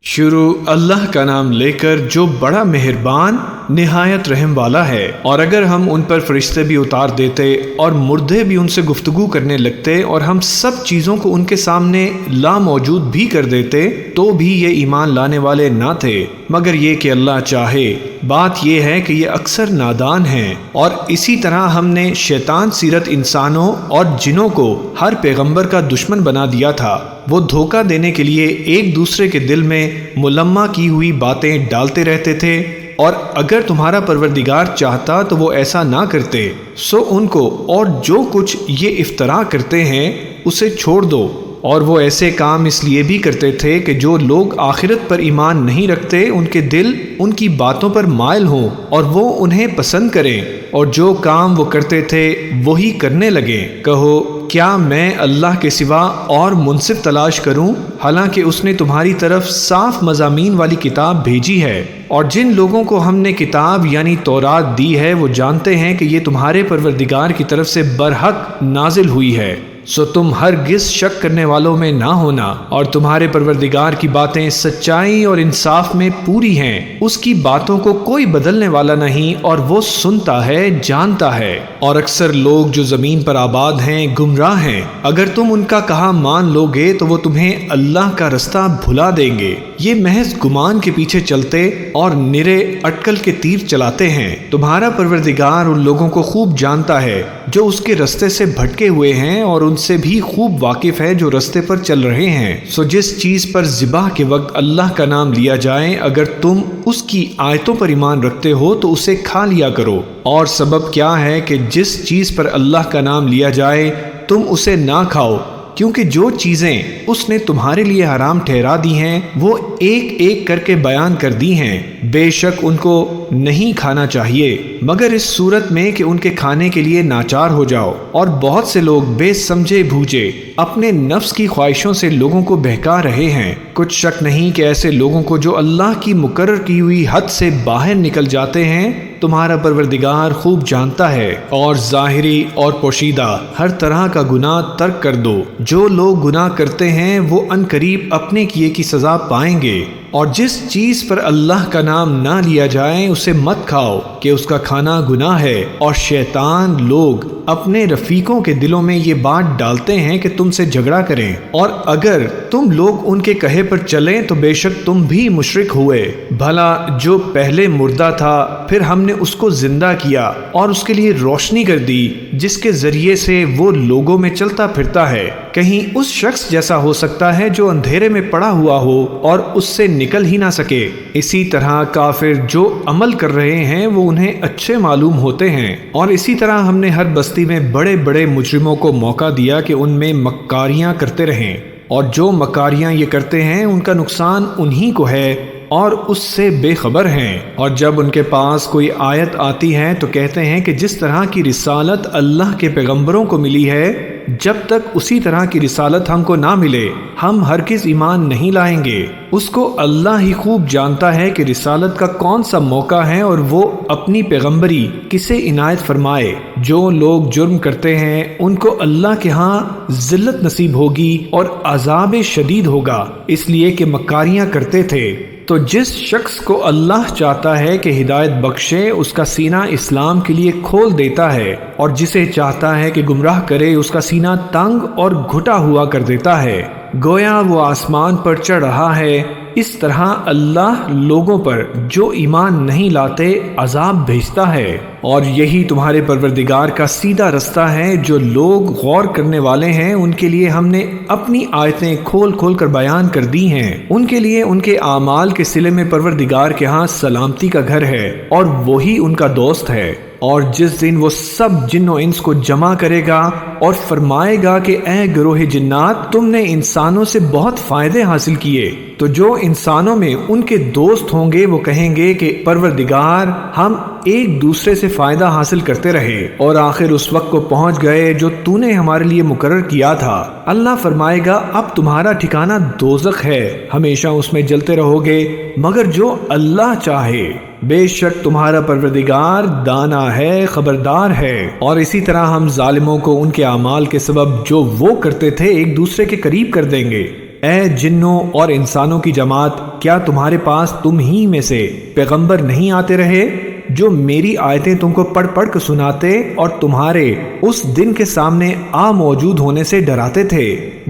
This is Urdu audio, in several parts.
شروع اللہ کا نام لے کر جو بڑا مہربان نہایت رحم والا ہے۔ اور اگر ہم ان پر فرشتے بھی اتار دیتے اور مردے بھی ان سے گفتگو کرنے لگتے اور ہم سب چیزوں کو ان کے سامنے لا موجود بھی کر دیتے تو بھی یہ ایمان لانے والے نہ تھے مگر یہ کہ اللہ چاہے۔ بات یہ ہے کہ یہ اکثر نادان ہیں۔ اور اسی طرح ہم نے شیطان سیرت انسانوں اور جنوں کو ہر پیغمبر کا دشمن بنا دیا تھا۔ وہ دھوکہ دینے کے لیے ایک دوسرے کے دل میں ملمہ کی ہوئی باتیں ڈالتے رہتے تھے، اور اگر تمہارا پروردگار چاہتا تو وہ ایسا نہ کرتے۔ سو ان کو اور جو کچھ یہ افترا کرتے ہیں اسے چھوڑ دو۔ اور وہ ایسے کام اس لیے بھی کرتے تھے کہ جو لوگ آخرت پر ایمان نہیں رکھتے ان کے دل ان کی باتوں پر مائل ہوں اور وہ انہیں پسند کریں، اور جو کام وہ کرتے تھے وہی کرنے لگیں۔ کہو کیا میں اللہ کے سوا اور منصف تلاش کروں، حالانکہ اس نے تمہاری طرف صاف مضامین والی کتاب بھیجی ہے؟ اور جن لوگوں کو ہم نے کتاب یعنی تورات دی ہے وہ جانتے ہیں کہ یہ تمہارے پروردگار کی طرف سے برحق نازل ہوئی ہے، سو تم ہرگز شک کرنے والوں میں نہ ہونا۔ اور تمہارے پروردگار کی باتیں سچائی اور انصاف میں پوری ہیں، اس کی باتوں کو کوئی بدلنے والا نہیں، اور وہ سنتا ہے جانتا ہے۔ اور اکثر لوگ جو زمین پر آباد ہیں گمراہ ہیں، اگر تم ان کا کہا مان لو گے تو وہ تمہیں اللہ کا رستہ بھلا دیں گے۔ یہ محض گمان کے پیچھے چلتے اور نرے اٹکل کے تیر چلاتے ہیں۔ تمہارا پروردگار ان لوگوں کو خوب جانتا ہے جو اس کے رستے سے بھٹکے ہوئے ہیں، اور ان سے بھی خوب واقف ہے جو رستے پر چل رہے ہیں۔ سو جس چیز پر ذبح کے وقت اللہ کا نام لیا جائے اگر تم اس کی آیتوں پر ایمان رکھتے ہو تو اسے کھا لیا کرو۔ اور سبب کیا ہے کہ جس چیز پر اللہ کا نام لیا جائے تم اسے نہ کھاؤ، کیونکہ جو چیزیں اس نے تمہارے لیے حرام ٹھہرا دی ہیں وہ ایک ایک کر کے بیان کر دی ہیں۔ بے شک ان کو نہیں کھانا چاہیے مگر اس صورت میں کہ ان کے کھانے کے لیے ناچار ہو جاؤ۔ اور بہت سے لوگ بے سمجھے بوجھے اپنے نفس کی خواہشوں سے لوگوں کو بہکا رہے ہیں۔ کچھ شک نہیں کہ ایسے لوگوں کو جو اللہ کی مقرر کی ہوئی حد سے باہر نکل جاتے ہیں تمہارا پروردگار خوب جانتا ہے۔ اور ظاہری اور پوشیدہ ہر طرح کا گناہ ترک کر دو۔ جو لوگ گناہ کرتے ہیں وہ ان قریب اپنے کیے کی سزا پائیں گے۔ اور جس چیز پر اللہ کا نام نہ لیا جائے اسے مت کھاؤ کہ اس کا کھانا گناہ ہے۔ اور شیطان لوگ اپنے رفیقوں کے دلوں میں یہ بات ڈالتے ہیں کہ تم سے جھگڑا کریں، اور اگر تم لوگ ان کے کہے پر چلیں تو بے شک تم بھی مشرک ہوئے۔ بھلا جو پہلے مردہ تھا پھر ہم نے اس کو زندہ کیا اور اس کے لیے روشنی کر دی جس کے ذریعے سے وہ لوگوں میں چلتا پھرتا ہے، کہیں اس شخص جیسا ہو سکتا ہے جو اندھیرے میں پڑا ہوا ہو اور اس سے نکل ہی نہ سکے۔ اسی طرح کافر جو عمل کر رہے ہیں وہ انہیں اچھے معلوم ہوتے ہیں۔ اور اسی طرح ہم نے ہر بستی میں بڑے بڑے مجرموں کو موقع دیا کہ ان میں مکاریاں کرتے رہیں، اور جو مکاریاں یہ کرتے ہیں ان کا نقصان انہی کو ہے اور اس سے بے خبر ہیں۔ اور جب ان کے پاس کوئی آیت آتی ہے تو کہتے ہیں کہ جس طرح کی رسالت اللہ کے پیغمبروں کو ملی ہے جب تک اسی طرح کی رسالت ہم کو نہ ملے ہم ہرگز ایمان نہیں لائیں گے۔ اس کو اللہ ہی خوب جانتا ہے کہ رسالت کا کون سا موقع ہے اور وہ اپنی پیغمبری کسے عنایت فرمائے۔ جو لوگ جرم کرتے ہیں ان کو اللہ کے ہاں ذلت نصیب ہوگی اور عذاب شدید ہوگا، اس لیے کہ مکاریاں کرتے تھے۔ تو جس شخص کو اللہ چاہتا ہے کہ ہدایت بخشے اس کا سینہ اسلام کے لیے کھول دیتا ہے، اور جسے چاہتا ہے کہ گمراہ کرے اس کا سینہ تنگ اور گھٹا ہوا کر دیتا ہے، گویا وہ آسمان پر چڑھ رہا ہے۔ اس طرح اللہ لوگوں پر جو ایمان نہیں لاتے عذاب بھیجتا ہے۔ اور یہی تمہارے پروردگار کا سیدھا رستہ ہے۔ جو لوگ غور کرنے والے ہیں ان کے لیے ہم نے اپنی آیتیں کھول کھول کر بیان کر دی ہیں۔ ان کے لیے ان کے اعمال کے صلے میں پروردگار کے ہاں سلامتی کا گھر ہے، اور وہی ان کا دوست ہے۔ اور جس دن وہ سب جن و انس کو جمع کرے گا اور فرمائے گا کہ اے گروہ جنات تم نے انسانوں سے بہت فائدے حاصل کیے، تو جو انسانوں میں ان کے دوست ہوں گے وہ کہیں گے کہ پروردگار ہم ایک دوسرے سے فائدہ حاصل کرتے رہے اور آخر اس وقت کو پہنچ گئے جو تو نے ہمارے لیے مقرر کیا تھا۔ اللہ فرمائے گا اب تمہارا ٹھکانہ دوزخ ہے، ہمیشہ اس میں جلتے رہو گے مگر جو اللہ چاہے۔ بے شک تمہارا پروردگار دانا ہے، خبردار ہے۔ اور اسی طرح ہم ظالموں کو ان کے اعمال کے سبب جو وہ کرتے تھے ایک دوسرے کے قریب کر دیں گے۔ اے جنوں اور انسانوں کی جماعت، کیا تمہارے پاس تم ہی میں سے پیغمبر نہیں آتے رہے جو میری آیتیں تم کو پڑھ پڑھ کر سناتے اور تمہارے اس دن کے سامنے موجود ہونے سے ڈراتے تھے؟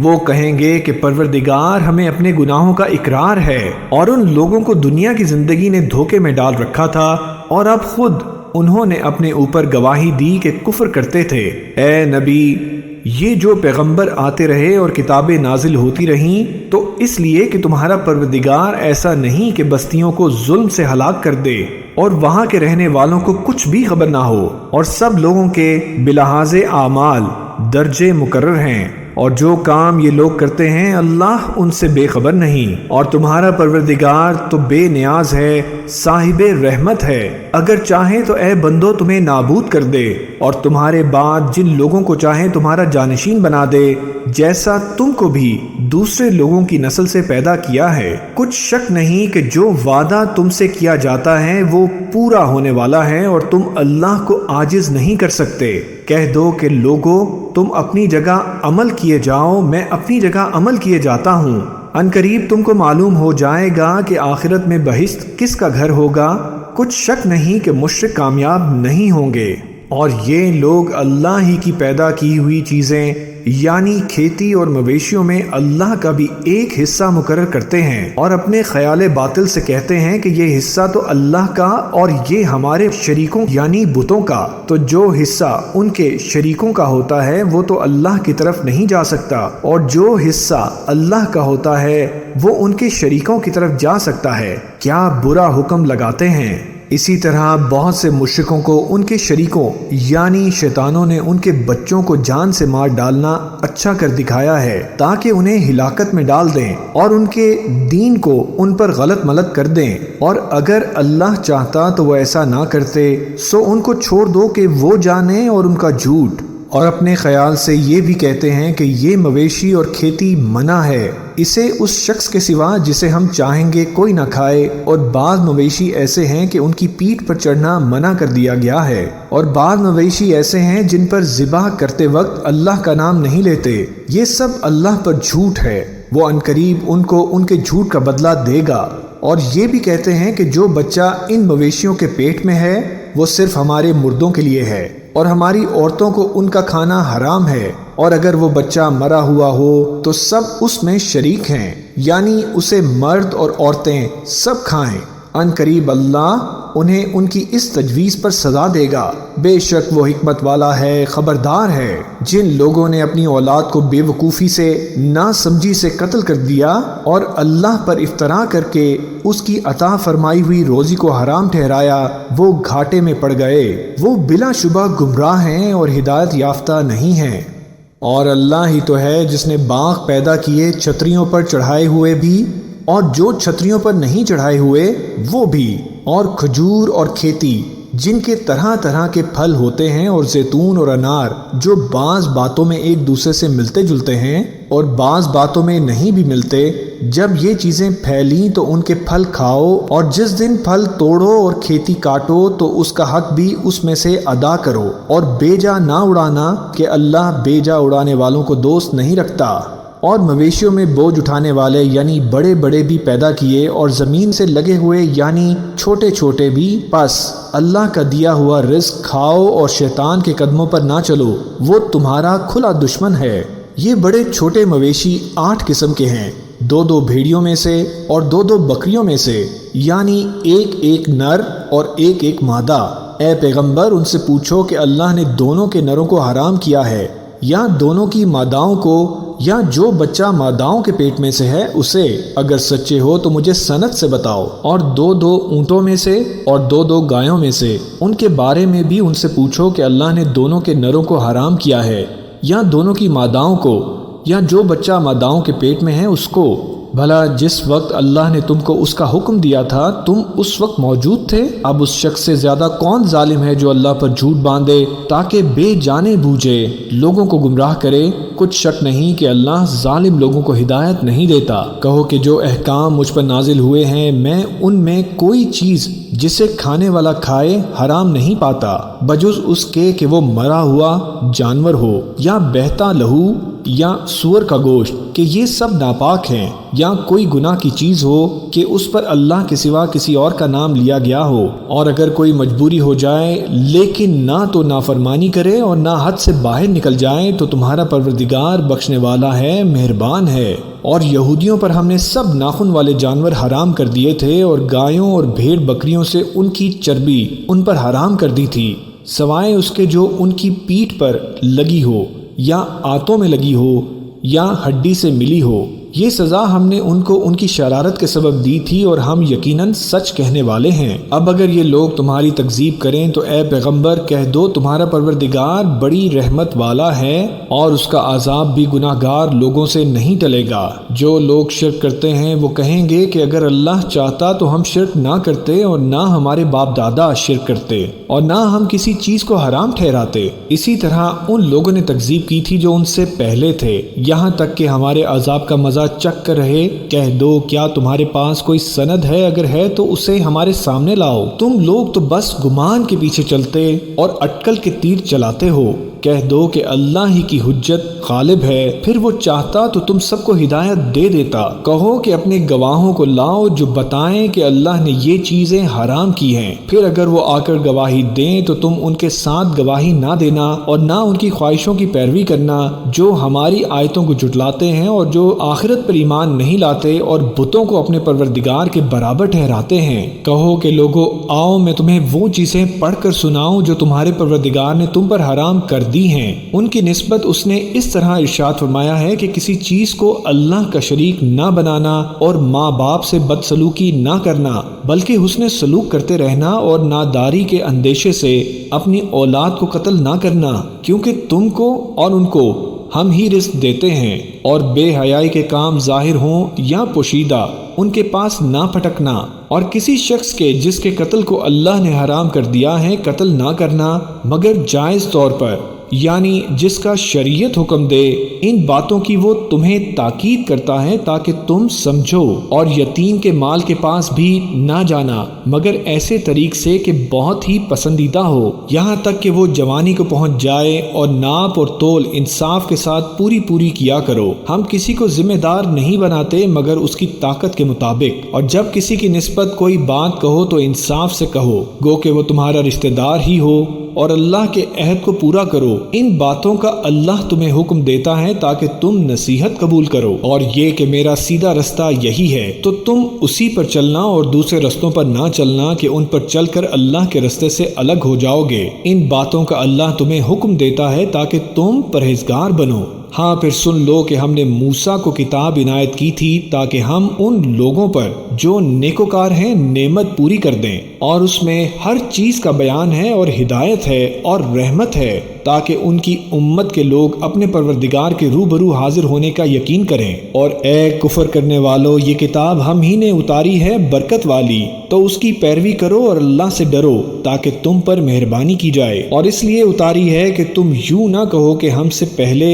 وہ کہیں گے کہ پروردگار ہمیں اپنے گناہوں کا اقرار ہے، اور ان لوگوں کو دنیا کی زندگی نے دھوکے میں ڈال رکھا تھا اور اب خود انہوں نے اپنے اوپر گواہی دی کہ کفر کرتے تھے۔ اے نبی، یہ جو پیغمبر آتے رہے اور کتابیں نازل ہوتی رہیں تو اس لیے کہ تمہارا پروردگار ایسا نہیں کہ بستیوں کو ظلم سے ہلاک کر دے اور وہاں کے رہنے والوں کو کچھ بھی خبر نہ ہو، اور سب لوگوں کے بلحاظ اعمال درجے مقرر ہیں، اور جو کام یہ لوگ کرتے ہیں اللہ ان سے بے خبر نہیں، اور تمہارا پروردگار تو بے نیاز ہے، صاحب رحمت ہے۔ اگر چاہیں تو اے بندو تمہیں نابود کر دے اور تمہارے بعد جن لوگوں کو چاہیں تمہارا جانشین بنا دے، جیسا تم کو بھی دوسرے لوگوں کی نسل سے پیدا کیا ہے۔ کچھ شک نہیں کہ جو وعدہ تم سے کیا جاتا ہے وہ پورا ہونے والا ہے، اور تم اللہ کو عاجز نہیں کر سکتے۔ کہہ دو کہ لوگو، تم اپنی جگہ عمل کیے جاؤ، میں اپنی جگہ عمل کیے جاتا ہوں۔ ان قریب تم کو معلوم ہو جائے گا کہ آخرت میں بہشت کس کا گھر ہوگا۔ کچھ شک نہیں کہ مشرک کامیاب نہیں ہوں گے، اور یہ لوگ اللہ ہی کی پیدا کی ہوئی چیزیں یعنی کھیتی اور مویشیوں میں اللہ کا بھی ایک حصہ مقرر کرتے ہیں، اور اپنے خیال باطل سے کہتے ہیں کہ یہ حصہ تو اللہ کا اور یہ ہمارے شریکوں یعنی بتوں کا، تو جو حصہ ان کے شریکوں کا ہوتا ہے وہ تو اللہ کی طرف نہیں جا سکتا، اور جو حصہ اللہ کا ہوتا ہے وہ ان کے شریکوں کی طرف جا سکتا ہے۔ کیا برا حکم لگاتے ہیں۔ اسی طرح بہت سے مشرکوں کو ان کے شریکوں یعنی شیطانوں نے ان کے بچوں کو جان سے مار ڈالنا اچھا کر دکھایا ہے تاکہ انہیں ہلاکت میں ڈال دیں اور ان کے دین کو ان پر غلط ملت کر دیں، اور اگر اللہ چاہتا تو وہ ایسا نہ کرتے، سو ان کو چھوڑ دو کہ وہ جانیں اور ان کا جھوٹ، اور اپنے خیال سے یہ بھی کہتے ہیں کہ یہ مویشی اور کھیتی منع ہے، اسے اس شخص کے سوا جسے ہم چاہیں گے کوئی نہ کھائے، اور بعض مویشی ایسے ہیں کہ ان کی پیٹھ پر چڑھنا منع کر دیا گیا ہے، اور بعض مویشی ایسے ہیں جن پر ذبح کرتے وقت اللہ کا نام نہیں لیتے، یہ سب اللہ پر جھوٹ ہے، وہ عنقریب ان کو ان کے جھوٹ کا بدلہ دے گا۔ اور یہ بھی کہتے ہیں کہ جو بچہ ان مویشیوں کے پیٹ میں ہے وہ صرف ہمارے مردوں کے لیے ہے، اور ہماری عورتوں کو ان کا کھانا حرام ہے، اور اگر وہ بچہ مرا ہوا ہو تو سب اس میں شریک ہیں، یعنی اسے مرد اور عورتیں سب کھائیں۔ ان قریب اللہ انہیں ان کی اس تجویز پر سزا دے گا، بے شک وہ حکمت والا ہے، خبردار ہے۔ جن لوگوں نے اپنی اولاد کو بے وقوفی سے نا سمجھی سے قتل کر دیا اور اللہ پر افترا کر کے اس کی عطا فرمائی ہوئی روزی کو حرام ٹھہرایا، وہ گھاٹے میں پڑ گئے، وہ بلا شبہ گمراہ ہیں اور ہدایت یافتہ نہیں ہیں۔ اور اللہ ہی تو ہے جس نے باغ پیدا کیے چھتریوں پر چڑھائے ہوئے بھی اور جو چھتریوں پر نہیں چڑھائے ہوئے وہ بھی، اور کھجور اور کھیتی جن کے طرح طرح کے پھل ہوتے ہیں، اور زیتون اور انار جو بعض باتوں میں ایک دوسرے سے ملتے جلتے ہیں اور بعض باتوں میں نہیں بھی ملتے۔ جب یہ چیزیں پھیلیں تو ان کے پھل کھاؤ، اور جس دن پھل توڑو اور کھیتی کاٹو تو اس کا حق بھی اس میں سے ادا کرو، اور بیجا نہ اڑانا کہ اللہ بیجا اڑانے والوں کو دوست نہیں رکھتا۔ اور مویشیوں میں بوجھ اٹھانے والے یعنی بڑے بڑے بھی پیدا کیے، اور زمین سے لگے ہوئے یعنی چھوٹے چھوٹے بھی، پس اللہ کا دیا ہوا رزق کھاؤ اور شیطان کے قدموں پر نہ چلو، وہ تمہارا کھلا دشمن ہے۔ یہ بڑے چھوٹے مویشی 8 قسم کے ہیں، 2 بھیڑیوں میں سے اور 2 بکریوں میں سے، یعنی ایک نر اور ایک مادہ۔ اے پیغمبر ان سے پوچھو کہ اللہ نے دونوں کے نروں کو حرام کیا ہے یا دونوں کی ماداؤں کو، یا جو بچہ ماداؤں کے پیٹ میں سے ہے اسے؟ اگر سچے ہو تو مجھے سند سے بتاؤ۔ اور 2 اونٹوں میں سے اور 2 گایوں میں سے، ان کے بارے میں بھی ان سے پوچھو کہ اللہ نے دونوں کے نروں کو حرام کیا ہے یا دونوں کی ماداؤں کو، یا جو بچہ ماداؤں کے پیٹ میں ہے اس کو؟ بھلا جس وقت اللہ نے تم کو اس کا حکم دیا تھا تم اس وقت موجود تھے؟ اب اس شخص سے زیادہ کون ظالم ہے جو اللہ پر جھوٹ باندھے تاکہ بے جانے بوجھے لوگوں کو گمراہ کرے؟ کچھ شک نہیں کہ اللہ ظالم لوگوں کو ہدایت نہیں دیتا۔ کہو کہ جو احکام مجھ پر نازل ہوئے ہیں میں ان میں کوئی چیز جسے کھانے والا کھائے حرام نہیں پاتا بجز اس کے کہ وہ مرا ہوا جانور ہو یا بہتا لہو یا سور کا گوشت، کہ یہ سب ناپاک ہیں، یا کوئی گناہ کی چیز ہو کہ اس پر اللہ کے سوا کسی اور کا نام لیا گیا ہو، اور اگر کوئی مجبوری ہو جائے لیکن نہ تو نافرمانی کرے اور نہ حد سے باہر نکل جائے تو تمہارا پروردگار بخشنے والا ہے، مہربان ہے۔ اور یہودیوں پر ہم نے سب ناخن والے جانور حرام کر دیے تھے، اور گایوں اور بھیڑ بکریوں سے ان کی چربی ان پر حرام کر دی تھی، سوائے اس کے جو ان کی پیٹھ پر لگی ہو یا آنتوں میں لگی ہو یا ہڈی سے ملی ہو۔ یہ سزا ہم نے ان کو ان کی شرارت کے سبب دی تھی، اور ہم یقیناً سچ کہنے والے ہیں۔ اب اگر یہ لوگ تمہاری تکذیب کریں تو اے پیغمبر کہہ دو تمہارا پروردگار بڑی رحمت والا ہے، اور اس کا عذاب بھی گناہ گار لوگوں سے نہیں ٹلے گا۔ جو لوگ شرک کرتے ہیں وہ کہیں گے کہ اگر اللہ چاہتا تو ہم شرک نہ کرتے، اور نہ ہمارے باپ دادا شرک کرتے، اور نہ ہم کسی چیز کو حرام ٹھہراتے۔ اسی طرح ان لوگوں نے تکذیب کی تھی جو ان سے پہلے تھے، یہاں تک کہ ہمارے عذاب کا مزہ چکھ کر رہے۔ کہہ دو کیا تمہارے پاس کوئی سند ہے؟ اگر ہے تو اسے ہمارے سامنے لاؤ۔ تم لوگ تو بس گمان کے پیچھے چلتے اور اٹکل کے تیر چلاتے ہو۔ کہہ دو کہ اللہ ہی کی حجت غالب ہے، پھر وہ چاہتا تو تم سب کو ہدایت دے دیتا۔ کہو کہ اپنے گواہوں کو لاؤ جو بتائیں کہ اللہ نے یہ چیزیں حرام کی ہیں، پھر اگر وہ آ کر گواہی دیں تو تم ان کے ساتھ گواہی نہ دینا اور نہ ان کی خواہشوں کی پیروی کرنا جو ہماری آیتوں کو جھٹلاتے ہیں اور جو آخرت پر ایمان نہیں لاتے اور بتوں کو اپنے پروردگار کے برابر ٹھہراتے ہیں۔ کہو کہ لوگو آؤ میں تمہیں وہ چیزیں پڑھ کر سناؤں جو تمہارے پروردگار نے تم پر حرام کر دی ہیں۔ ان کی نسبت اس نے اس طرح ارشاد فرمایا ہے کہ کسی چیز کو اللہ کا شریک نہ بنانا اور ماں باپ سے بدسلوکی نہ کرنا بلکہ حسن سلوک کرتے رہنا اور ناداری کے اندیشے سے اپنی اولاد کو قتل نہ کرنا، کیونکہ تم کو اور ان کو ہم ہی رزق دیتے ہیں، اور بے حیائی کے کام ظاہر ہوں یا پوشیدہ ان کے پاس نہ پھٹکنا، اور کسی شخص کے جس کے قتل کو اللہ نے حرام کر دیا ہے قتل نہ کرنا مگر جائز طور پر، یعنی جس کا شریعت حکم دے۔ ان باتوں کی وہ تمہیں تاکید کرتا ہے تاکہ تم سمجھو، اور یتیم کے مال کے پاس بھی نہ جانا مگر ایسے طریق سے کہ بہت ہی پسندیدہ ہو، یہاں تک کہ وہ جوانی کو پہنچ جائے، اور ناپ اور تول انصاف کے ساتھ پوری کیا کرو۔ ہم کسی کو ذمہ دار نہیں بناتے مگر اس کی طاقت کے مطابق، اور جب کسی کی نسبت کوئی بات کہو تو انصاف سے کہو، گو کہ وہ تمہارا رشتہ دار ہی ہو، اور اللہ کے عہد کو پورا کرو۔ ان باتوں کا اللہ تمہیں حکم دیتا ہے تاکہ تم نصیحت قبول کرو، اور یہ کہ میرا سیدھا رستہ یہی ہے تو تم اسی پر چلنا اور دوسرے رستوں پر نہ چلنا کہ ان پر چل کر اللہ کے رستے سے الگ ہو جاؤ گے۔ ان باتوں کا اللہ تمہیں حکم دیتا ہے تاکہ تم پرہیزگار بنو۔ ہاں پھر سن لو کہ ہم نے موسیٰ کو کتاب عنایت کی تھی تاکہ ہم ان لوگوں پر جو نیکوکار ہیں نعمت پوری کر دیں، اور اس میں ہر چیز کا بیان ہے اور ہدایت ہے اور رحمت ہے، تاکہ ان کی امت کے لوگ اپنے پروردگار کے روبرو حاضر ہونے کا یقین کریں۔ اور اے کفر کرنے والو، یہ کتاب ہم ہی نے اتاری ہے برکت والی، تو اس کی پیروی کرو اور اللہ سے ڈرو تاکہ تم پر مہربانی کی جائے، اور اس لیے اتاری ہے کہ تم یوں نہ کہو کہ ہم سے پہلے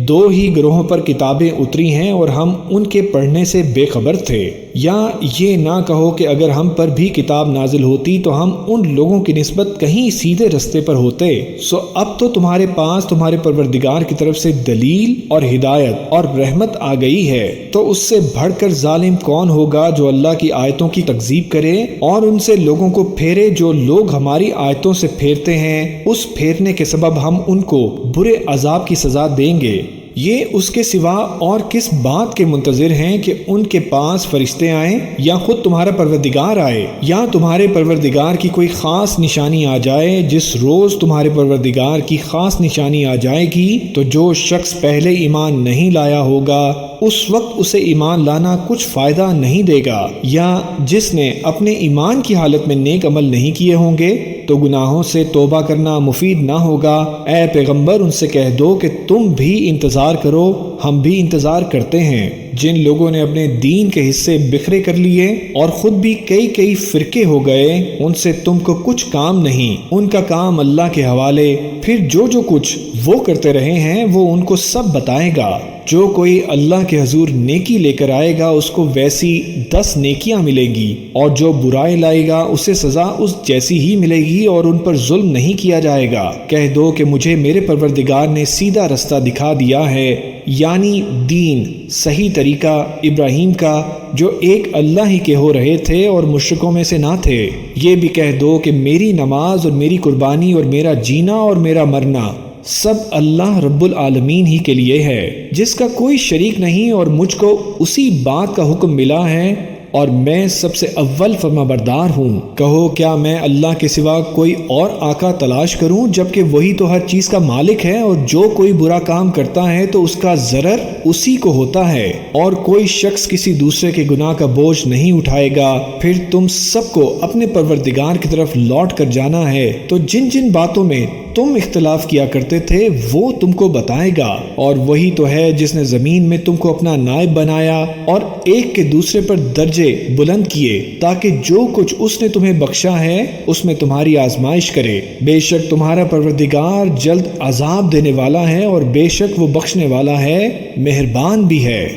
دو ہی گروہوں پر کتابیں اتری ہیں اور ہم ان کے پڑھنے سے بے خبر تھے، یا یہ نہ کہو کہ اگر ہم پر بھی کتاب نازل ہوتی تو ہم ان لوگوں کی نسبت کہیں سیدھے رستے پر ہوتے۔ سو اب تو تمہارے پاس تمہارے پروردگار کی طرف سے دلیل اور ہدایت اور رحمت آ گئی ہے، تو اس سے بڑھ کر ظالم کون ہوگا جو اللہ کی آیتوں کی تکذیب کرے اور ان سے لوگوں کو پھیرے۔ جو لوگ ہماری آیتوں سے پھیرتے ہیں اس پھیرنے کے سبب ہم ان کو برے عذاب کی سزا دیں گے۔ یہ اس کے سوا اور کس بات کے منتظر ہیں کہ ان کے پاس فرشتے آئیں یا خود تمہارا پروردگار آئے، یا تمہارے پروردگار کی کوئی خاص نشانی آ جائے؟ جس روز تمہارے پروردگار کی خاص نشانی آ جائے گی تو جو شخص پہلے ایمان نہیں لایا ہوگا اس وقت اسے ایمان لانا کچھ فائدہ نہیں دے گا، یا جس نے اپنے ایمان کی حالت میں نیک عمل نہیں کیے ہوں گے تو گناہوں سے توبہ کرنا مفید نہ ہوگا۔ اے پیغمبر ان سے کہہ دو کہ تم بھی انتظار کرو، ہم بھی انتظار کرتے ہیں۔ جن لوگوں نے اپنے دین کے حصے بکھرے کر لیے اور خود بھی کئی فرقے ہو گئے، ان سے تم کو کچھ کام نہیں، ان کا کام اللہ کے حوالے، پھر جو کچھ وہ کرتے رہے ہیں وہ ان کو سب بتائے گا۔ جو کوئی اللہ کے حضور نیکی لے کر آئے گا اس کو ویسی 10 نیکیاں ملے گی، اور جو برائی لائے گا اسے سزا اس جیسی ہی ملے گی، اور ان پر ظلم نہیں کیا جائے گا۔ کہہ دو کہ مجھے میرے پروردگار نے سیدھا رستہ دکھا دیا ہے، یعنی دین، صحیح طریقہ ابراہیم کا، جو ایک اللہ ہی کے ہو رہے تھے اور مشرکوں میں سے نہ تھے۔ یہ بھی کہہ دو کہ میری نماز اور میری قربانی اور میرا جینا اور میرا مرنا سب اللہ رب العالمین ہی کے لیے ہے، جس کا کوئی شریک نہیں، اور مجھ کو اسی بات کا حکم ملا ہے، اور میں سب سے اول فرما بردار ہوں۔ کہو کیا میں اللہ کے سوا کوئی اور آقا تلاش کروں، جبکہ وہی تو ہر چیز کا مالک ہے، اور جو کوئی برا کام کرتا ہے تو اس کا ضرر اسی کو ہوتا ہے، اور کوئی شخص کسی دوسرے کے گناہ کا بوجھ نہیں اٹھائے گا۔ پھر تم سب کو اپنے پروردگار کی طرف لوٹ کر جانا ہے، تو جن باتوں میں تم اختلاف کیا کرتے تھے وہ تم کو بتائے گا، اور وہی تو ہے جس نے زمین میں تم کو اپنا نائب بنایا اور ایک کے دوسرے پر درجے بلند کیے، تاکہ جو کچھ اس نے تمہیں بخشا ہے اس میں تمہاری آزمائش کرے۔ بے شک تمہارا پروردگار جلد عذاب دینے والا ہے، اور بے شک وہ بخشنے والا ہے، مہربان بھی ہے۔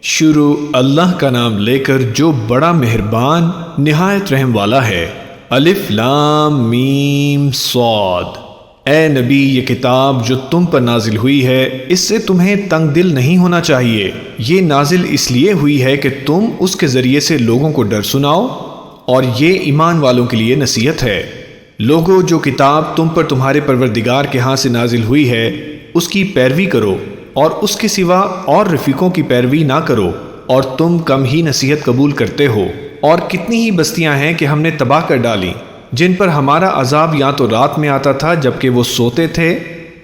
شروع اللہ کا نام لے کر جو بڑا مہربان نہایت رحم والا ہے۔ الف لام میم صاد۔ اے نبی، یہ کتاب جو تم پر نازل ہوئی ہے اس سے تمہیں تنگ دل نہیں ہونا چاہیے۔ یہ نازل اس لیے ہوئی ہے کہ تم اس کے ذریعے سے لوگوں کو ڈر سناؤ، اور یہ ایمان والوں کے لیے نصیحت ہے۔ لوگوں، جو کتاب تم پر تمہارے پروردگار کے ہاں سے نازل ہوئی ہے اس کی پیروی کرو، اور اس کے سوا اور رفیقوں کی پیروی نہ کرو، اور تم کم ہی نصیحت قبول کرتے ہو۔ اور کتنی ہی بستیاں ہیں کہ ہم نے تباہ کر ڈالی، جن پر ہمارا عذاب یا تو رات میں آتا تھا جبکہ وہ سوتے تھے،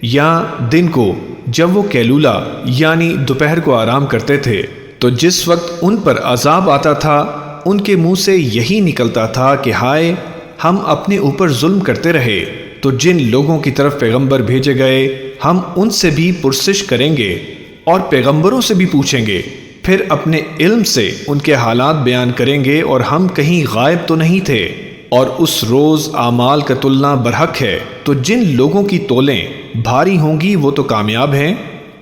یا دن کو جب وہ کیلولہ یعنی دوپہر کو آرام کرتے تھے۔ تو جس وقت ان پر عذاب آتا تھا ان کے منہ سے یہی نکلتا تھا کہ ہائے، ہم اپنے اوپر ظلم کرتے رہے۔ تو جن لوگوں کی طرف پیغمبر بھیجے گئے ہم ان سے بھی پرسش کریں گے، اور پیغمبروں سے بھی پوچھیں گے، پھر اپنے علم سے ان کے حالات بیان کریں گے، اور ہم کہیں غائب تو نہیں تھے۔ اور اس روز اعمال کا تلنا برحق ہے، تو جن لوگوں کی تولیں بھاری ہوں گی وہ تو کامیاب ہیں،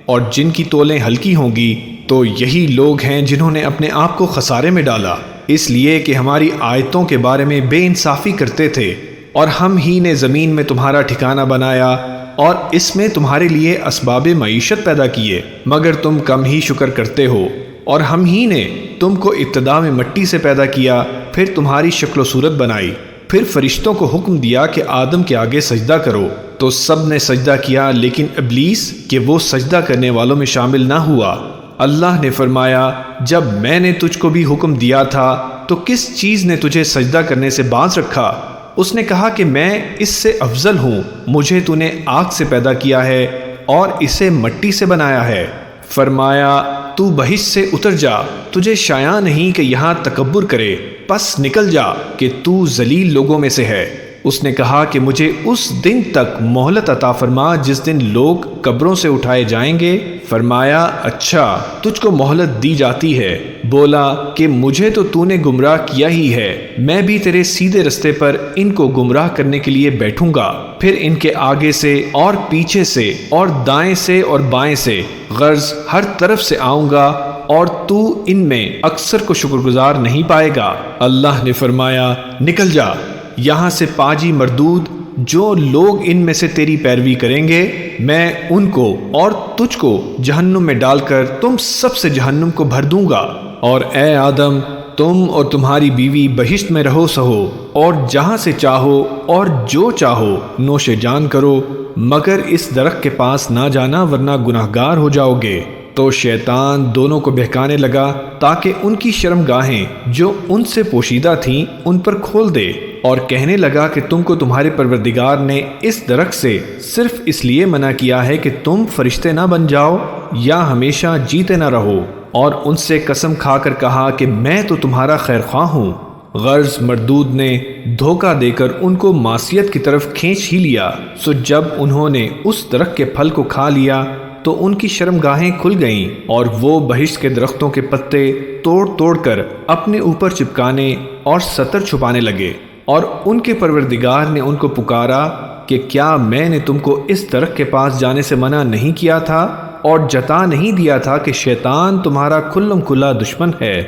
اور جن کی تولیں ہلکی ہوں گی تو یہی لوگ ہیں جنہوں نے اپنے آپ کو خسارے میں ڈالا، اس لیے کہ ہماری آیتوں کے بارے میں بے انصافی کرتے تھے۔ اور ہم ہی نے زمین میں تمہارا ٹھکانہ بنایا، اور اس میں تمہارے لیے اسباب معیشت پیدا کیے، مگر تم کم ہی شکر کرتے ہو۔ اور ہم ہی نے تم کو ابتدا میں مٹی سے پیدا کیا، پھر تمہاری شکل و صورت بنائی، پھر فرشتوں کو حکم دیا کہ آدم کے آگے سجدہ کرو، تو سب نے سجدہ کیا لیکن ابلیس کہ وہ سجدہ کرنے والوں میں شامل نہ ہوا۔ اللہ نے فرمایا، جب میں نے تجھ کو بھی حکم دیا تھا تو کس چیز نے تجھے سجدہ کرنے سے باز رکھا؟ اس نے کہا کہ میں اس سے افضل ہوں، مجھے تو نے آگ سے پیدا کیا ہے اور اسے مٹی سے بنایا ہے۔ فرمایا، تو بہشت سے اتر جا، تجھے شایع نہیں کہ یہاں تکبر کرے، پس نکل جا کہ تو ذلیل لوگوں میں سے ہے۔ اس نے کہا کہ مجھے اس دن تک مہلت عطا فرما جس دن لوگ قبروں سے اٹھائے جائیں گے۔ فرمایا، اچھا، تجھ کو مہلت دی جاتی ہے۔ بولا کہ مجھے تو نے گمراہ کیا ہی ہے، میں بھی تیرے سیدھے رستے پر ان کو گمراہ کرنے کے لیے بیٹھوں گا، پھر ان کے آگے سے اور پیچھے سے اور دائیں سے اور بائیں سے، غرض ہر طرف سے آؤں گا، اور تو ان میں اکثر کو شکر گزار نہیں پائے گا۔ اللہ نے فرمایا، نکل جا یہاں سے پاجی مردود، جو لوگ ان میں سے تیری پیروی کریں گے میں ان کو اور تجھ کو جہنم میں ڈال کر تم سب سے جہنم کو بھر دوں گا۔ اور اے آدم، تم اور تمہاری بیوی بہشت میں رہو سہو، اور جہاں سے چاہو اور جو چاہو نوش جان کرو، مگر اس درخت کے پاس نہ جانا ورنہ گناہگار ہو جاؤ گے۔ تو شیطان دونوں کو بہکانے لگا تاکہ ان کی شرم گاہیں جو ان سے پوشیدہ تھیں ان پر کھول دے، اور کہنے لگا کہ تم کو تمہارے پروردگار نے اس درخت سے صرف اس لیے منع کیا ہے کہ تم فرشتے نہ بن جاؤ یا ہمیشہ جیتے نہ رہو، اور ان سے قسم کھا کر کہا کہ میں تو تمہارا خیر خواہ ہوں۔ غرض مردود نے دھوکہ دے کر ان کو معصیت کی طرف کھینچ ہی لیا، سو جب انہوں نے اس درخت کے پھل کو کھا لیا تو ان کی شرمگاہیں کھل گئیں اور وہ بہشت کے درختوں کے پتے توڑ توڑ کر اپنے اوپر چپکانے اور ستر چھپانے لگے، اور ان کے پروردگار نے ان کو پکارا کہ کیا میں نے تم کو اس درخت کے پاس جانے سے منع نہیں کیا تھا اور جتا نہیں دیا تھا کہ شیطان تمہارا کھلم کھلا دشمن ہے؟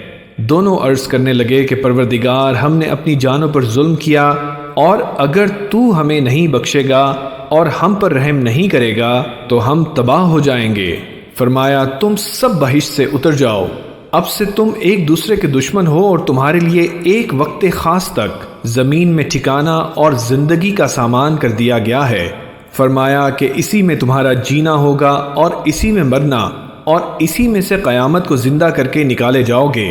دونوں عرض کرنے لگے کہ پروردگار، ہم نے اپنی جانوں پر ظلم کیا، اور اگر تو ہمیں نہیں بخشے گا اور ہم پر رحم نہیں کرے گا تو ہم تباہ ہو جائیں گے۔ فرمایا تم سب بہشت سے اتر جاؤ، اب سے تم ایک دوسرے کے دشمن ہو اور تمہارے لیے ایک وقت خاص تک زمین میں ٹھکانہ اور زندگی کا سامان کر دیا گیا ہے۔ فرمایا کہ اسی میں تمہارا جینا ہوگا اور اسی میں مرنا، اور اسی میں سے قیامت کو زندہ کر کے نکالے جاؤ گے۔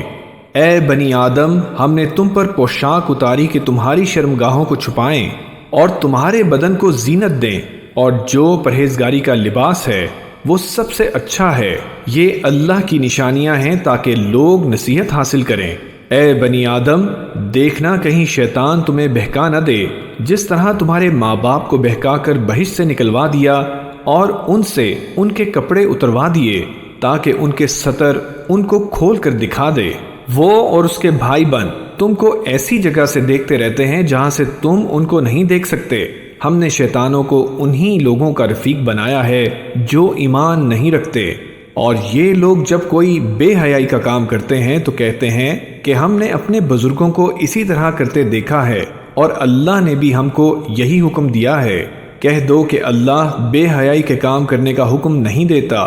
اے بنی آدم، ہم نے تم پر پوشاک اتاری کہ تمہاری شرمگاہوں کو چھپائیں اور تمہارے بدن کو زینت دیں، اور جو پرہیزگاری کا لباس ہے وہ سب سے اچھا ہے۔ یہ اللہ کی نشانیاں ہیں تاکہ لوگ نصیحت حاصل کریں۔ اے بنی آدم، دیکھنا کہیں شیطان تمہیں بہکا نہ دے، جس طرح تمہارے ماں باپ کو بہکا کر بہشت سے نکلوا دیا اور ان سے ان کے کپڑے اتروا دیے تاکہ ان کے ستر ان کو کھول کر دکھا دے۔ وہ اور اس کے بھائی بن تم کو ایسی جگہ سے دیکھتے رہتے ہیں جہاں سے تم ان کو نہیں دیکھ سکتے۔ ہم نے شیطانوں کو انہی لوگوں کا رفیق بنایا ہے جو ایمان نہیں رکھتے، اور یہ لوگ جب کوئی بے حیائی کا کام کرتے ہیں تو کہتے ہیں کہ ہم نے اپنے بزرگوں کو اسی طرح کرتے دیکھا ہے اور اللہ نے بھی ہم کو یہی حکم دیا ہے۔ کہہ دو کہ اللہ بے حیائی کے کام کرنے کا حکم نہیں دیتا۔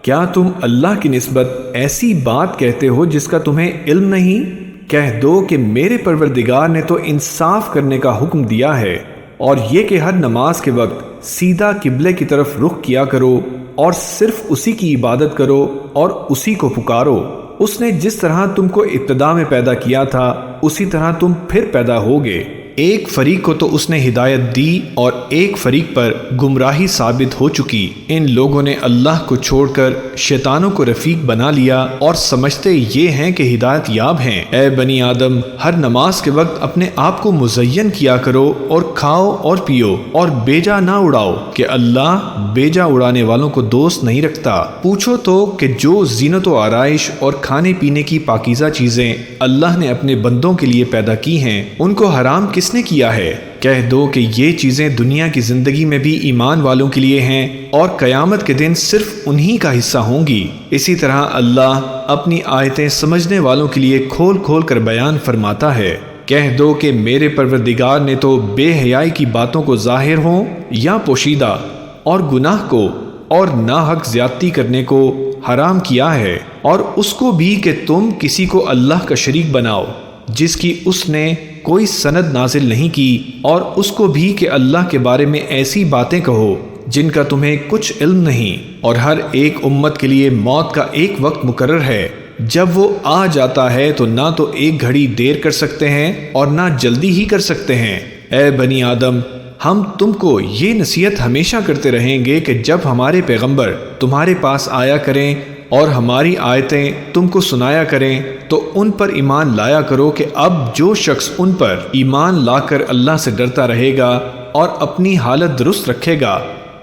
کیا تم اللہ کی نسبت ایسی بات کہتے ہو جس کا تمہیں علم نہیں؟ کہہ دو کہ میرے پروردگار نے تو انصاف کرنے کا حکم دیا ہے، اور یہ کہ ہر نماز کے وقت سیدھا قبلے کی طرف رخ کیا کرو اور صرف اسی کی عبادت کرو اور اسی کو پکارو۔ اس نے جس طرح تم کو ابتدا میں پیدا کیا تھا اسی طرح تم پھر پیدا ہوگے۔ ایک فریق کو تو اس نے ہدایت دی اور ایک فریق پر گمراہی ثابت ہو چکی۔ ان لوگوں نے اللہ کو چھوڑ کر شیطانوں کو رفیق بنا لیا اور سمجھتے یہ ہیں کہ ہدایت یاب ہیں۔ اے بنی آدم، ہر نماز کے وقت اپنے آپ کو مزین کیا کرو اور کھاؤ اور پیو اور بیجا نہ اڑاؤ کہ اللہ بیجا اڑانے والوں کو دوست نہیں رکھتا۔ پوچھو تو کہ جو زینت و آرائش اور کھانے پینے کی پاکیزہ چیزیں اللہ نے اپنے بندوں کے لیے پیدا کی ہیں، ان کو حرام کس نے کیا ہے؟ کہہ دو کہ یہ چیزیں دنیا کی زندگی میں بھی ایمان والوں کے لیے ہیں اور قیامت کے دن صرف انہی کا حصہ ہوں گی۔ اسی طرح اللہ اپنی آیتیں سمجھنے والوں کے لیے کھول کھول کر بیان فرماتا ہے۔ کہہ دو کہ میرے پروردگار نے تو بے حیائی کی باتوں کو ظاہر ہوں یا پوشیدہ، اور گناہ کو اور ناحق زیادتی کرنے کو حرام کیا ہے، اور اس کو بھی کہ تم کسی کو اللہ کا شریک بناؤ جس کی اس نے کوئی سند نازل نہیں کی، اور اس کو بھی کہ اللہ کے بارے میں ایسی باتیں کہو جن کا تمہیں کچھ علم نہیں۔ اور ہر ایک امت کے لیے موت کا ایک وقت مقرر ہے، جب وہ آ جاتا ہے تو نہ تو ایک گھڑی دیر کر سکتے ہیں اور نہ جلدی ہی کر سکتے ہیں۔ اے بنی آدم، ہم تم کو یہ نصیحت ہمیشہ کرتے رہیں گے کہ جب ہمارے پیغمبر تمہارے پاس آیا کریں اور ہماری آیتیں تم کو سنایا کریں تو ان پر ایمان لایا کرو کہ اب جو شخص ان پر ایمان لا کر اللہ سے ڈرتا رہے گا اور اپنی حالت درست رکھے گا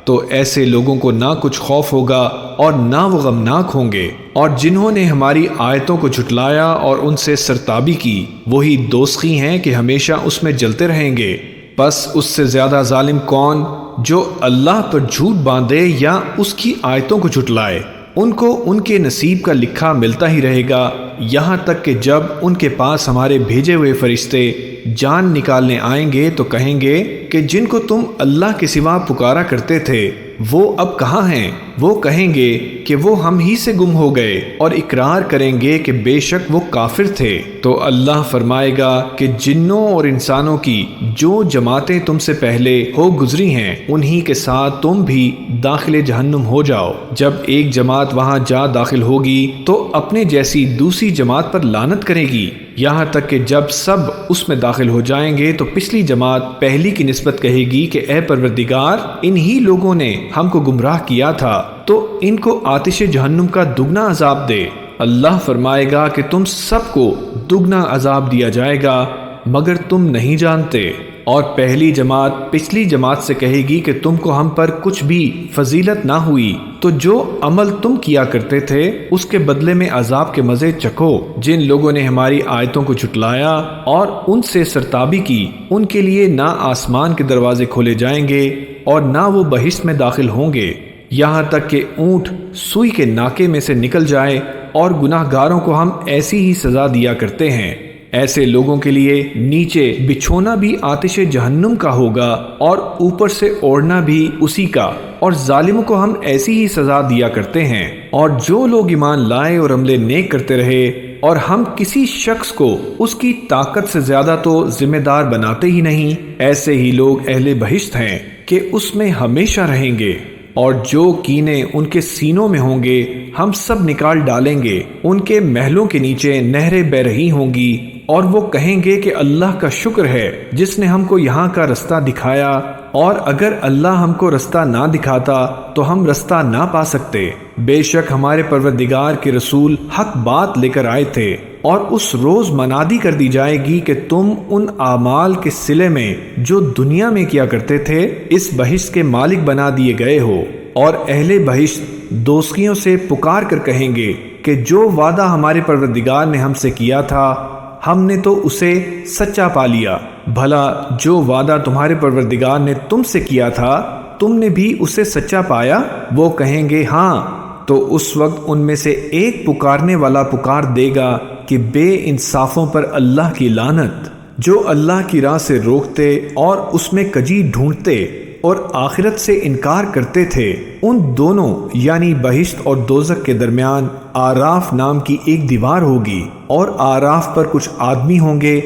تو ایسے لوگوں کو نہ کچھ خوف ہوگا اور نہ وہ غمناک ہوں گے، اور جنہوں نے ہماری آیتوں کو جھٹلایا اور ان سے سرتابی کی وہی دوزخی ہیں کہ ہمیشہ اس میں جلتے رہیں گے۔ بس اس سے زیادہ ظالم کون جو اللہ پر جھوٹ باندھے یا اس کی آیتوں کو جھٹلائے؟ ان کو ان کے نصیب کا لکھا ملتا ہی رہے گا، یہاں تک کہ جب ان کے پاس ہمارے بھیجے ہوئے فرشتے جان نکالنے آئیں گے تو کہیں گے کہ جن کو تم اللہ کے سوا پکارا کرتے تھے وہ اب کہاں ہیں؟ وہ کہیں گے کہ وہ ہم ہی سے گم ہو گئے، اور اقرار کریں گے کہ بے شک وہ کافر تھے۔ تو اللہ فرمائے گا کہ جنوں اور انسانوں کی جو جماعتیں تم سے پہلے ہو گزری ہیں انہی کے ساتھ تم بھی داخل جہنم ہو جاؤ۔ جب ایک جماعت وہاں جا داخل ہوگی تو اپنے جیسی دوسری جماعت پر لعنت کرے گی، یہاں تک کہ جب سب اس میں داخل ہو جائیں گے تو پچھلی جماعت پہلی کی نسبت کہے گی کہ اے پروردگار، انہی لوگوں نے ہم کو گمراہ کیا تھا، تو ان کو آتش جہنم کا دگنا عذاب دے۔ اللہ فرمائے گا کہ تم سب کو دگنا عذاب دیا جائے گا مگر تم نہیں جانتے۔ اور پہلی جماعت پچھلی جماعت سے کہے گی کہ تم کو ہم پر کچھ بھی فضیلت نہ ہوئی، تو جو عمل تم کیا کرتے تھے اس کے بدلے میں عذاب کے مزے چکھو۔ جن لوگوں نے ہماری آیتوں کو جھٹلایا اور ان سے سرتابی کی، ان کے لیے نہ آسمان کے دروازے کھولے جائیں گے اور نہ وہ بہشت میں داخل ہوں گے، یہاں تک کہ اونٹ سوئی کے ناکے میں سے نکل جائے، اور گناہ گاروں کو ہم ایسی ہی سزا دیا کرتے ہیں۔ ایسے لوگوں کے لیے نیچے بچھونا بھی آتش جہنم کا ہوگا اور اوپر سے اوڑھنا بھی اسی کا، اور ظالموں کو ہم ایسی ہی سزا دیا کرتے ہیں۔ اور جو لوگ ایمان لائے اور عمل نیک کرتے رہے، اور ہم کسی شخص کو اس کی طاقت سے زیادہ تو ذمہ دار بناتے ہی نہیں، ایسے ہی لوگ اہل بہشت ہیں کہ اس میں ہمیشہ رہیں گے۔ اور جو کینے ان کے سینوں میں ہوں گے ہم سب نکال ڈالیں گے، ان کے محلوں کے نیچے نہریں بہ رہی ہوں گی، اور وہ کہیں گے کہ اللہ کا شکر ہے جس نے ہم کو یہاں کا رستہ دکھایا، اور اگر اللہ ہم کو رستہ نہ دکھاتا تو ہم رستہ نہ پا سکتے۔ بے شک ہمارے پروردگار کے رسول حق بات لے کر آئے تھے، اور اس روز منادی کر دی جائے گی کہ تم ان اعمال کے صلے میں جو دنیا میں کیا کرتے تھے اس بہشت کے مالک بنا دیے گئے ہو۔ اور اہل بہشت دوستیوں سے پکار کر کہیں گے کہ جو وعدہ ہمارے پروردگار نے ہم سے کیا تھا ہم نے تو اسے سچا پا لیا، بھلا جو وعدہ تمہارے پروردگار نے تم سے کیا تھا تم نے بھی اسے سچا پایا؟ وہ کہیں گے ہاں، تو اس وقت ان میں سے ایک پکارنے والا پکار دے گا کہ بے انصافوں پر اللہ کی لعنت، جو اللہ کی راہ سے روکتے اور اس میں کجی ڈھونڈتے اور آخرت سے انکار کرتے تھے۔ ان دونوں یعنی بہشت اور دوزخ کے درمیان آراف نام کی ایک دیوار ہوگی، اور آراف پر کچھ آدمی ہوں گے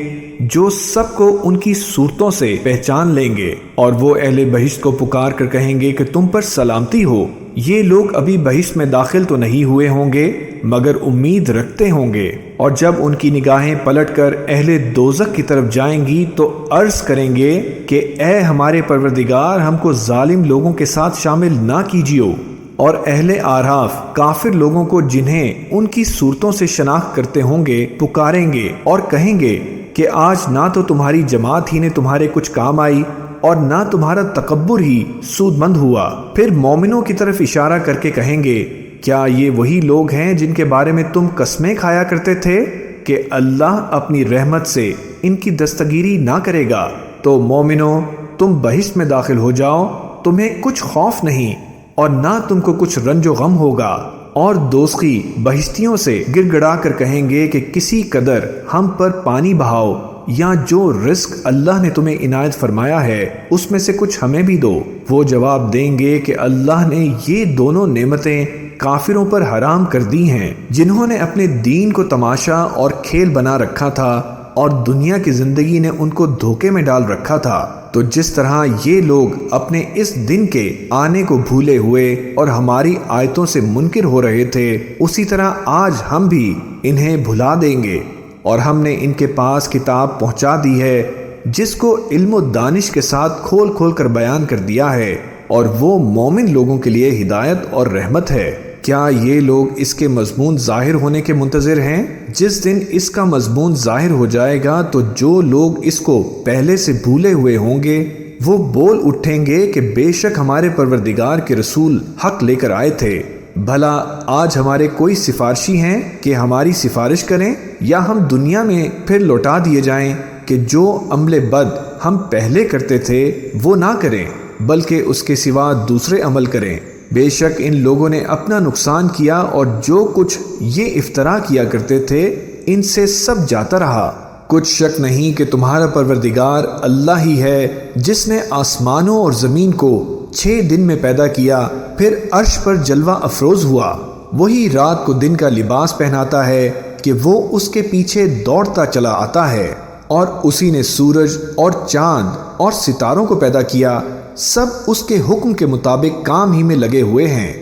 جو سب کو ان کی صورتوں سے پہچان لیں گے، اور وہ اہل بہشت کو پکار کر کہیں گے کہ تم پر سلامتی ہو۔ یہ لوگ ابھی بہشت میں داخل تو نہیں ہوئے ہوں گے مگر امید رکھتے ہوں گے، اور جب ان کی نگاہیں پلٹ کر اہل دوزخ کی طرف جائیں گی تو عرض کریں گے کہ اے ہمارے پروردگار، ہم کو ظالم لوگوں کے ساتھ شامل نہ کیجیو۔ اور اہل آراف کافر لوگوں کو جنہیں ان کی صورتوں سے شناخت کرتے ہوں گے پکاریں گے اور کہیں گے کہ آج نہ تو تمہاری جماعت ہی نے تمہارے کچھ کام آئی اور نہ تمہارا تکبر ہی سود مند ہوا۔ پھر مومنوں کی طرف اشارہ کر کے کہیں گے کیا یہ وہی لوگ ہیں جن کے بارے میں تم قسمیں کھایا کرتے تھے کہ اللہ اپنی رحمت سے ان کی دستگیری نہ کرے گا؟ تو مومنوں، تم بہشت میں داخل ہو جاؤ، تمہیں کچھ خوف نہیں اور نہ تم کو کچھ رنج و غم ہوگا۔ اور دوزخی بہشتیوں سے گڑ گڑا کر کہیں گے کہ کسی قدر ہم پر پانی بہاؤ، یا جو رزق اللہ نے تمہیں عنایت فرمایا ہے اس میں سے کچھ ہمیں بھی دو۔ وہ جواب دیں گے کہ اللہ نے یہ دونوں نعمتیں کافروں پر حرام کر دی ہیں جنہوں نے اپنے دین کو تماشا اور کھیل بنا رکھا تھا، اور دنیا کی زندگی نے ان کو دھوکے میں ڈال رکھا تھا۔ تو جس طرح یہ لوگ اپنے اس دن کے آنے کو بھولے ہوئے اور ہماری آیتوں سے منکر ہو رہے تھے، اسی طرح آج ہم بھی انہیں بھلا دیں گے۔ اور ہم نے ان کے پاس کتاب پہنچا دی ہے جس کو علم و دانش کے ساتھ کھول کھول کر بیان کر دیا ہے، اور وہ مومن لوگوں کے لیے ہدایت اور رحمت ہے۔ کیا یہ لوگ اس کے مضمون ظاہر ہونے کے منتظر ہیں؟ جس دن اس کا مضمون ظاہر ہو جائے گا تو جو لوگ اس کو پہلے سے بھولے ہوئے ہوں گے وہ بول اٹھیں گے کہ بے شک ہمارے پروردگار کے رسول حق لے کر آئے تھے۔ بھلا آج ہمارے کوئی سفارشی ہیں کہ ہماری سفارش کریں، یا ہم دنیا میں پھر لوٹا دیے جائیں کہ جو عمل بد ہم پہلے کرتے تھے وہ نہ کریں بلکہ اس کے سوا دوسرے عمل کریں۔ بے شک ان لوگوں نے اپنا نقصان کیا، اور جو کچھ یہ افترا کیا کرتے تھے ان سے سب جاتا رہا۔ کچھ شک نہیں کہ تمہارا پروردگار اللہ ہی ہے جس نے آسمانوں اور زمین کو 6 دن میں پیدا کیا، پھر عرش پر جلوہ افروز ہوا۔ وہی رات کو دن کا لباس پہناتا ہے کہ وہ اس کے پیچھے دوڑتا چلا آتا ہے، اور اسی نے سورج اور چاند اور ستاروں کو پیدا کیا، سب اس کے حکم کے مطابق کام ہی میں لگے ہوئے ہیں۔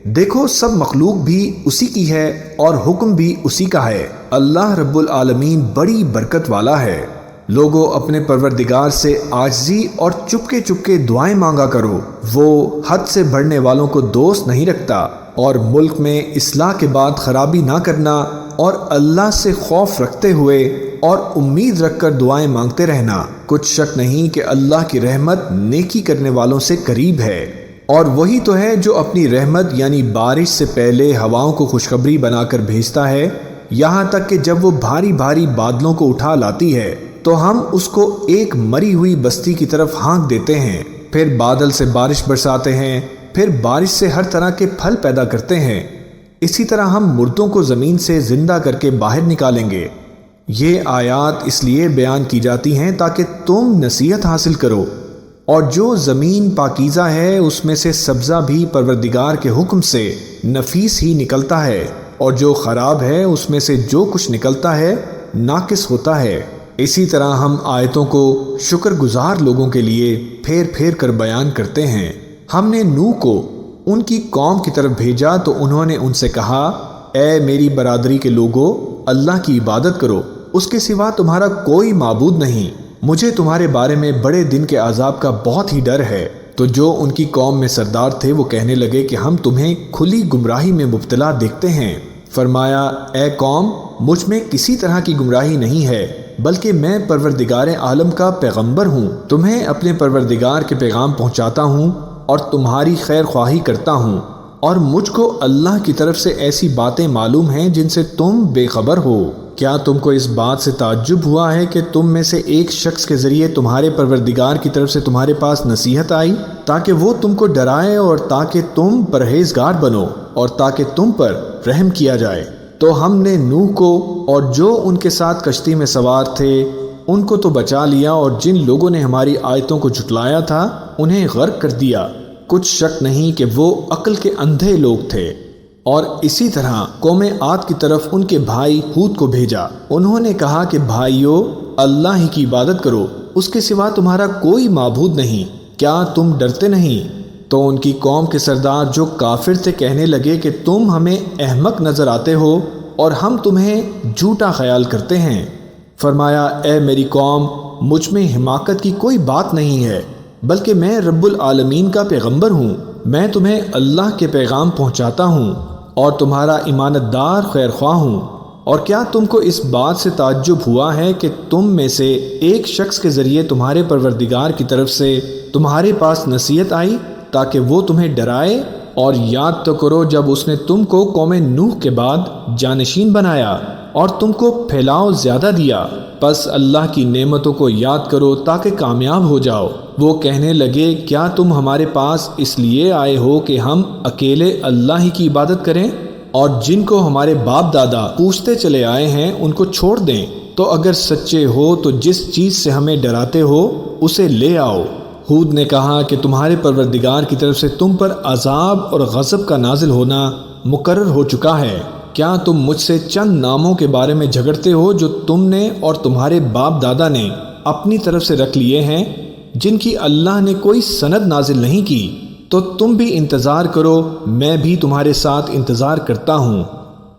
دیکھو سب مخلوق بھی اسی کی ہے اور حکم بھی اسی کا ہے۔ اللہ رب العالمین بڑی برکت والا ہے۔ لوگوں اپنے پروردگار سے عاجزی اور چپکے چپکے دعائیں مانگا کرو، وہ حد سے بڑھنے والوں کو دوست نہیں رکھتا، اور ملک میں اصلاح کے بعد خرابی نہ کرنا اور اللہ سے خوف رکھتے ہوئے اور امید رکھ کر دعائیں مانگتے رہنا۔ کچھ شک نہیں کہ اللہ کی رحمت نیکی کرنے والوں سے قریب ہے، اور وہی تو ہے جو اپنی رحمت یعنی بارش سے پہلے ہواؤں کو خوشخبری بنا کر بھیجتا ہے، یہاں تک کہ جب وہ بھاری بھاری بادلوں کو اٹھا لاتی ہے تو ہم اس کو ایک مری ہوئی بستی کی طرف ہانک دیتے ہیں، پھر بادل سے بارش برساتے ہیں، پھر بارش سے ہر طرح کے پھل پیدا کرتے ہیں۔ اسی طرح ہم مردوں کو زمین سے زندہ کر کے باہر نکالیں گے۔ یہ آیات اس لیے بیان کی جاتی ہیں تاکہ تم نصیحت حاصل کرو۔ اور جو زمین پاکیزہ ہے اس میں سے سبزہ بھی پروردگار کے حکم سے نفیس ہی نکلتا ہے، اور جو خراب ہے اس میں سے جو کچھ نکلتا ہے ناقص ہوتا ہے۔ اسی طرح ہم آیتوں کو شکر گزار لوگوں کے لیے پھیر پھیر کر بیان کرتے ہیں۔ ہم نے نوح کو ان کی قوم کی طرف بھیجا تو انہوں نے ان سے کہا، اے میری برادری کے لوگو، اللہ کی عبادت کرو، اس کے سوا تمہارا کوئی معبود نہیں، مجھے تمہارے بارے میں بڑے دن کے عذاب کا بہت ہی ڈر ہے۔ تو جو ان کی قوم میں سردار تھے وہ کہنے لگے کہ ہم تمہیں کھلی گمراہی میں مبتلا دیکھتے ہیں۔ فرمایا، اے قوم، مجھ میں کسی طرح کی گمراہی نہیں ہے، بلکہ میں پروردگار عالم کا پیغمبر ہوں، تمہیں اپنے پروردگار کے پیغام پہنچاتا ہوں اور تمہاری خیر خواہی کرتا ہوں، اور مجھ کو اللہ کی طرف سے ایسی باتیں معلوم ہیں جن سے تم بے خبر ہو۔ کیا تم کو اس بات سے تعجب ہوا ہے کہ تم میں سے ایک شخص کے ذریعے تمہارے پروردگار کی طرف سے تمہارے پاس نصیحت آئی تاکہ وہ تم کو ڈرائے اور تاکہ تم پرہیزگار بنو اور تاکہ تم پر رحم کیا جائے؟ تو ہم نے نوح کو اور جو ان کے ساتھ کشتی میں سوار تھے ان کو تو بچا لیا، اور جن لوگوں نے ہماری آیتوں کو جھٹلایا تھا انہیں غرق کر دیا۔ کچھ شک نہیں کہ وہ عقل کے اندھے لوگ تھے۔ اور اسی طرح قوم عاد کی طرف ان کے بھائی ہود کو بھیجا۔ انہوں نے کہا کہ بھائیو، اللہ ہی کی عبادت کرو، اس کے سوا تمہارا کوئی معبود نہیں، کیا تم ڈرتے نہیں؟ تو ان کی قوم کے سردار جو کافر تھے کہنے لگے کہ تم ہمیں احمق نظر آتے ہو اور ہم تمہیں جھوٹا خیال کرتے ہیں۔ فرمایا، اے میری قوم، مجھ میں حماقت کی کوئی بات نہیں ہے، بلکہ میں رب العالمین کا پیغمبر ہوں، میں تمہیں اللہ کے پیغام پہنچاتا ہوں اور تمہارا امانت دار خیر خواہ ہوں۔ اور کیا تم کو اس بات سے تعجب ہوا ہے کہ تم میں سے ایک شخص کے ذریعے تمہارے پروردگار کی طرف سے تمہارے پاس نصیحت آئی تاکہ وہ تمہیں ڈرائے؟ اور یاد تو کرو جب اس نے تم کو قوم نوح کے بعد جانشین بنایا اور تم کو پھیلاؤ زیادہ دیا، پس اللہ کی نعمتوں کو یاد کرو تاکہ کامیاب ہو جاؤ۔ وہ کہنے لگے، کیا تم ہمارے پاس اس لیے آئے ہو کہ ہم اکیلے اللہ ہی کی عبادت کریں، اور جن کو ہمارے باپ دادا پوچھتے چلے آئے ہیں ان کو چھوڑ دیں؟ تو اگر سچے ہو تو جس چیز سے ہمیں ڈراتے ہو اسے لے آؤ۔ ہود نے کہا کہ تمہارے پروردگار کی طرف سے تم پر عذاب اور غضب کا نازل ہونا مقرر ہو چکا ہے۔ کیا تم مجھ سے چند ناموں کے بارے میں جھگڑتے ہو جو تم نے اور تمہارے باپ دادا نے اپنی طرف سے رکھ لیے ہیں، جن کی اللہ نے کوئی سند نازل نہیں کی؟ تو تم بھی انتظار کرو، میں بھی تمہارے ساتھ انتظار کرتا ہوں۔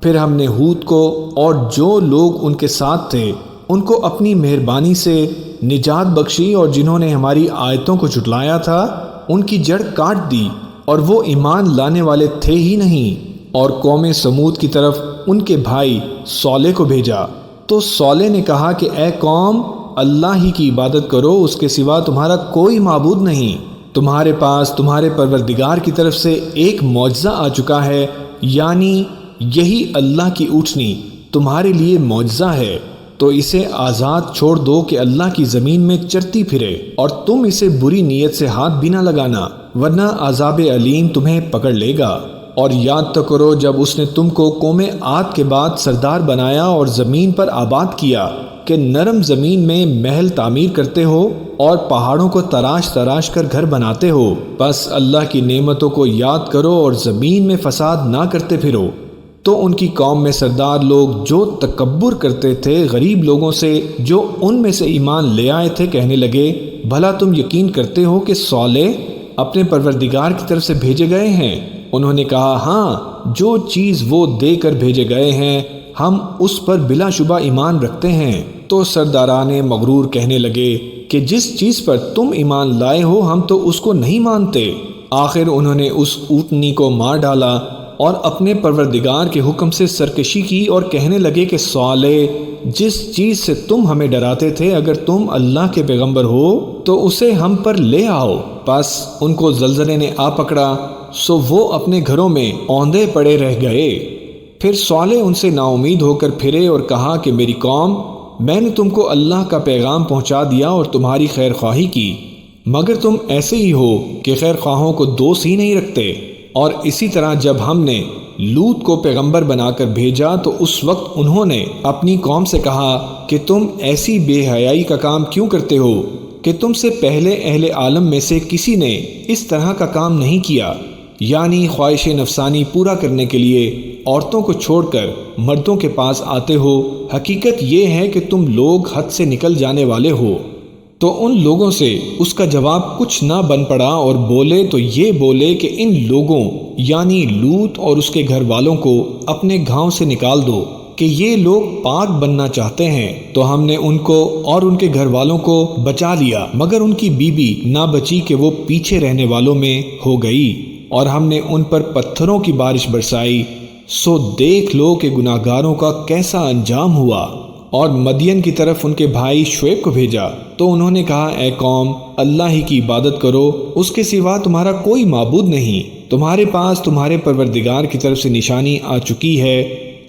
پھر ہم نے ہود کو اور جو لوگ ان کے ساتھ تھے ان کو اپنی مہربانی سے نجات بخشی، اور جنہوں نے ہماری آیتوں کو جھٹلایا تھا ان کی جڑ کاٹ دی، اور وہ ایمان لانے والے تھے ہی نہیں۔ اور قوم سمود کی طرف ان کے بھائی صالح کو بھیجا، تو صالح نے کہا کہ اے قوم، اللہ ہی کی عبادت کرو، اس کے سوا تمہارا کوئی معبود نہیں۔ تمہارے پاس تمہارے پروردگار کی طرف سے ایک معجزہ آ چکا ہے، یعنی یہی اللہ کی اونٹنی تمہارے لیے معجزہ ہے، تو اسے آزاد چھوڑ دو کہ اللہ کی زمین میں چرتی پھرے، اور تم اسے بری نیت سے ہاتھ بھی نہ لگانا، ورنہ عذاب علیم تمہیں پکڑ لے گا۔ اور یاد تو کرو جب اس نے تم کو قوم عاد کے بعد سردار بنایا اور زمین پر آباد کیا کہ نرم زمین میں محل تعمیر کرتے ہو اور پہاڑوں کو تراش تراش کر گھر بناتے ہو، بس اللہ کی نعمتوں کو یاد کرو اور زمین میں فساد نہ کرتے پھرو۔ تو ان کی قوم میں سردار لوگ جو تکبر کرتے تھے غریب لوگوں سے جو ان میں سے ایمان لے آئے تھے کہنے لگے، بھلا تم یقین کرتے ہو کہ صالح اپنے پروردگار کی طرف سے بھیجے گئے ہیں؟ انہوں نے کہا، ہاں، جو چیز وہ دے کر بھیجے گئے ہیں ہم اس پر بلا شبہ ایمان رکھتے ہیں۔ تو سرداران مغرور کہنے لگے کہ جس چیز پر تم ایمان لائے ہو ہم تو اس کو نہیں مانتے۔ آخر انہوں نے اس اونٹنی کو مار ڈالا اور اپنے پروردگار کے حکم سے سرکشی کی اور کہنے لگے کہ صالح، جس چیز سے تم ہمیں ڈراتے تھے اگر تم اللہ کے پیغمبر ہو تو اسے ہم پر لے آؤ۔ پس ان کو زلزلے نے آ پکڑا، سو وہ اپنے گھروں میں اوندے پڑے رہ گئے۔ پھر صالح ان سے نا امید ہو کر پھرے اور کہا کہ میری قوم، میں نے تم کو اللہ کا پیغام پہنچا دیا اور تمہاری خیر خواہی کی، مگر تم ایسے ہی ہو کہ خیر خواہوں کو دوست ہی نہیں رکھتے۔ اور اسی طرح جب ہم نے لوط کو پیغمبر بنا کر بھیجا تو اس وقت انہوں نے اپنی قوم سے کہا کہ تم ایسی بے حیائی کا کام کیوں کرتے ہو کہ تم سے پہلے اہل عالم میں سے کسی نے اس طرح کا کام نہیں کیا، یعنی خواہش نفسانی پورا کرنے کے لیے عورتوں کو چھوڑ کر مردوں کے پاس آتے ہو۔ حقیقت یہ ہے کہ تم لوگ حد سے نکل جانے والے ہو۔ تو ان لوگوں سے اس کا جواب کچھ نہ بن پڑا اور بولے تو یہ بولے کہ ان لوگوں یعنی لوط اور اس کے گھر والوں کو اپنے گاؤں سے نکال دو کہ یہ لوگ پاک بننا چاہتے ہیں۔ تو ہم نے ان کو اور ان کے گھر والوں کو بچا لیا، مگر ان کی بیوی نہ بچی کہ وہ پیچھے رہنے والوں میں ہو گئی، اور ہم نے ان پر پتھروں کی بارش برسائی، سو دیکھ لو کہ گناہگاروں کا کیسا انجام ہوا۔ اور مدین کی طرف ان کے بھائی شعیب کو بھیجا تو انہوں نے کہا اے قوم، اللہ ہی کی عبادت کرو، اس کے سوا تمہارا کوئی معبود نہیں، تمہارے پاس تمہارے پروردگار کی طرف سے نشانی آ چکی ہے،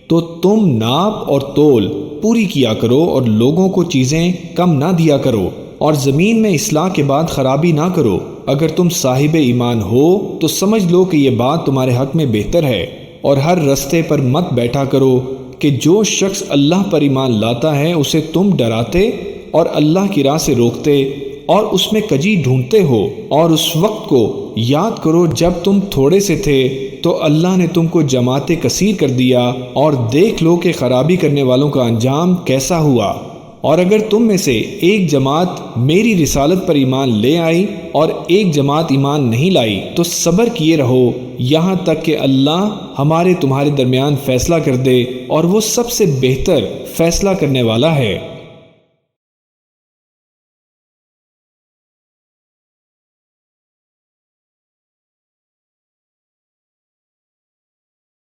تو تم ناپ اور تول پوری کیا کرو اور لوگوں کو چیزیں کم نہ دیا کرو، اور زمین میں اصلاح کے بعد خرابی نہ کرو۔ اگر تم صاحب ایمان ہو تو سمجھ لو کہ یہ بات تمہارے حق میں بہتر ہے، اور ہر رستے پر مت بیٹھا کرو کہ جو شخص اللہ پر ایمان لاتا ہے اسے تم ڈراتے اور اللہ کی راہ سے روکتے اور اس میں کجی ڈھونڈتے ہو۔ اور اس وقت کو یاد کرو جب تم تھوڑے سے تھے تو اللہ نے تم کو جماعت کثیر کر دیا، اور دیکھ لو کہ خرابی کرنے والوں کا انجام کیسا ہوا۔ اور اگر تم میں سے ایک جماعت میری رسالت پر ایمان لے آئی اور ایک جماعت ایمان نہیں لائی تو صبر کیے رہو یہاں تک کہ اللہ ہمارے تمہارے درمیان فیصلہ کر دے، اور وہ سب سے بہتر فیصلہ کرنے والا ہے۔